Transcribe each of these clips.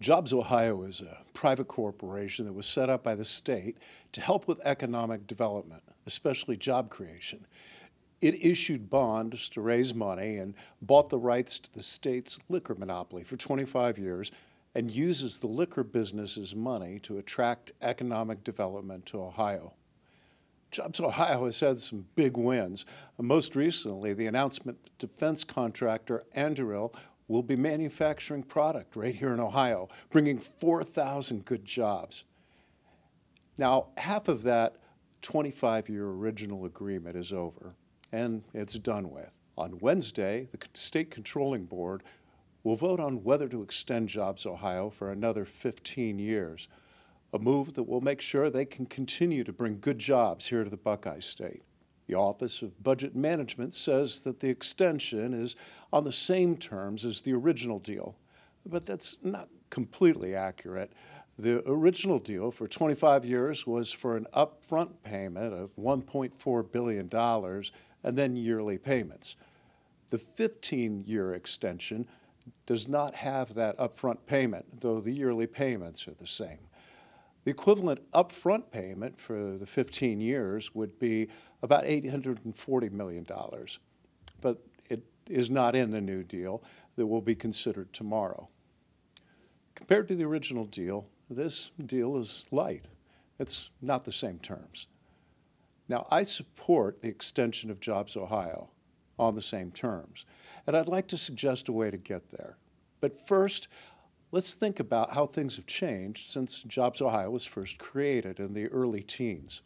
JobsOhio is a private corporation that was set up by the state to help with economic development, especially job creation. It issued bonds to raise money and bought the rights to the state's liquor monopoly for 25 years and uses the liquor business's money to attract economic development to Ohio. JobsOhio has had some big wins. Most recently, the announcement that defense contractor Anduril will be manufacturing product right here in Ohio, bringing 4,000 good jobs. Now, half of that 25-year original agreement is over, and it's done with. On Wednesday, the State Controlling Board will vote on whether to extend JobsOhio for another 15 years, a move that will make sure they can continue to bring good jobs here to the Buckeye State. The Office of Budget Management says that the extension is on the same terms as the original deal, but that's not completely accurate. The original deal for 25 years was for an upfront payment of $1.4 billion and then yearly payments. The 15-year extension does not have that upfront payment, though the yearly payments are the same. The equivalent upfront payment for the 15 years would be about $840 million, but it is not in the new deal that will be considered tomorrow. Compared to the original deal, this deal is light. It's not the same terms. Now, I support the extension of JobsOhio on the same terms, and I'd like to suggest a way to get there. But first, let's think about how things have changed since JobsOhio was first created in the early teens.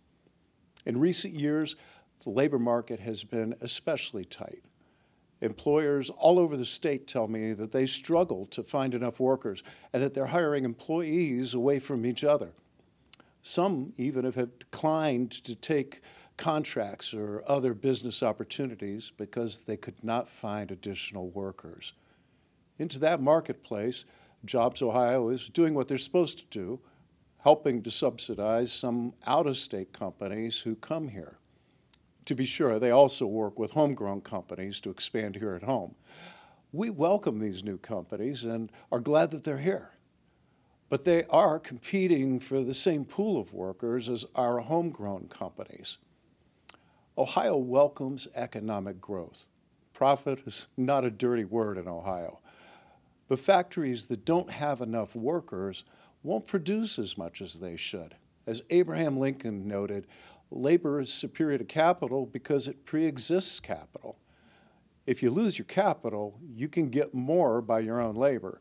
In recent years, the labor market has been especially tight. Employers all over the state tell me that they struggle to find enough workers and that they're hiring employees away from each other. Some even have declined to take contracts or other business opportunities because they could not find additional workers. Into that marketplace, JobsOhio is doing what they're supposed to do, helping to subsidize some out-of-state companies who come here. To be sure, they also work with homegrown companies to expand here at home. We welcome these new companies and are glad that they're here. But they are competing for the same pool of workers as our homegrown companies. Ohio welcomes economic growth. Profit is not a dirty word in Ohio. But factories that don't have enough workers won't produce as much as they should. As Abraham Lincoln noted, labor is superior to capital because it pre-exists capital. If you lose your capital, you can get more by your own labor.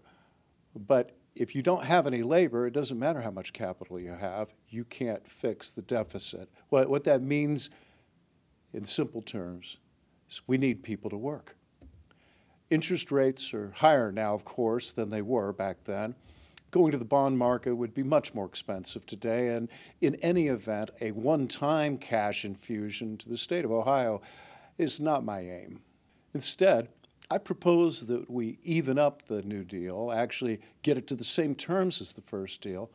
But if you don't have any labor, it doesn't matter how much capital you have, you can't fix the deficit. What that means, in simple terms, is we need people to work. Interest rates are higher now, of course, than they were back then. Going to the bond market would be much more expensive today, and in any event, a one-time cash infusion to the state of Ohio is not my aim. Instead, I propose that we even up the new deal, actually get it to the same terms as the first deal,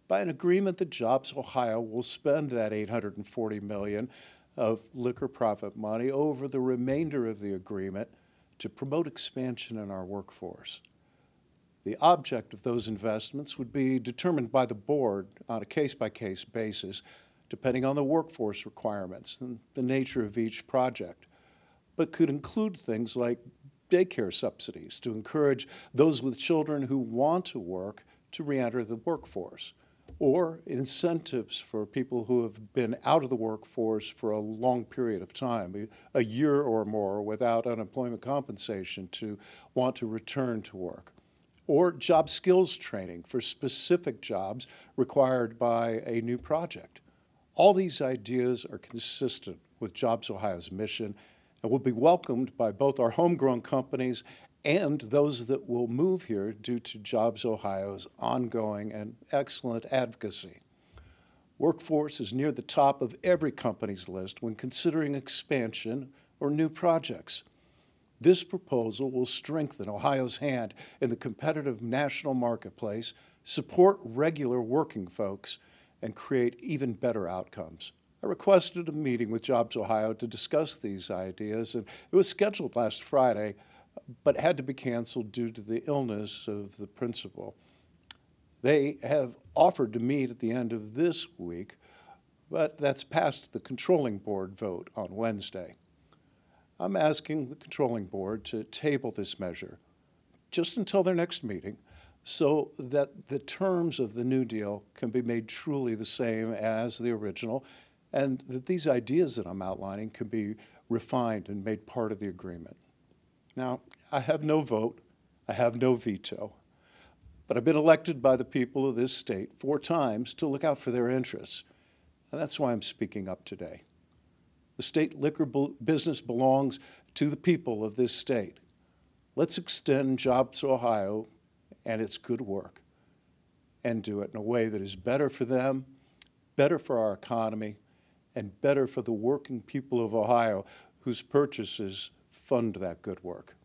by an agreement that JobsOhio will spend that $840 million of liquor profit money over the remainder of the agreement to promote expansion in our workforce. The object of those investments would be determined by the board on a case-by-case basis, depending on the workforce requirements and the nature of each project, but could include things like daycare subsidies to encourage those with children who want to work to re-enter the workforce, or incentives for people who have been out of the workforce for a long period of time, a year or more without unemployment compensation, to want to return to work, or job skills training for specific jobs required by a new project. All these ideas are consistent with JobsOhio's mission and will be welcomed by both our homegrown companies and those that will move here due to JobsOhio's ongoing and excellent advocacy. Workforce is near the top of every company's list when considering expansion or new projects. This proposal will strengthen Ohio's hand in the competitive national marketplace, support regular working folks, and create even better outcomes. I requested a meeting with JobsOhio to discuss these ideas, and it was scheduled last Friday, but had to be canceled due to the illness of the principal. They have offered to meet at the end of this week, but that's past the controlling board vote on Wednesday. I'm asking the controlling board to table this measure just until their next meeting so that the terms of the New Deal can be made truly the same as the original, and that these ideas that I'm outlining can be refined and made part of the agreement. Now, I have no vote, I have no veto, but I've been elected by the people of this state 4 times to look out for their interests, and that's why I'm speaking up today. The state liquor business belongs to the people of this state. Let's extend JobsOhio and its good work and do it in a way that is better for them, better for our economy, and better for the working people of Ohio whose purchases fund that good work.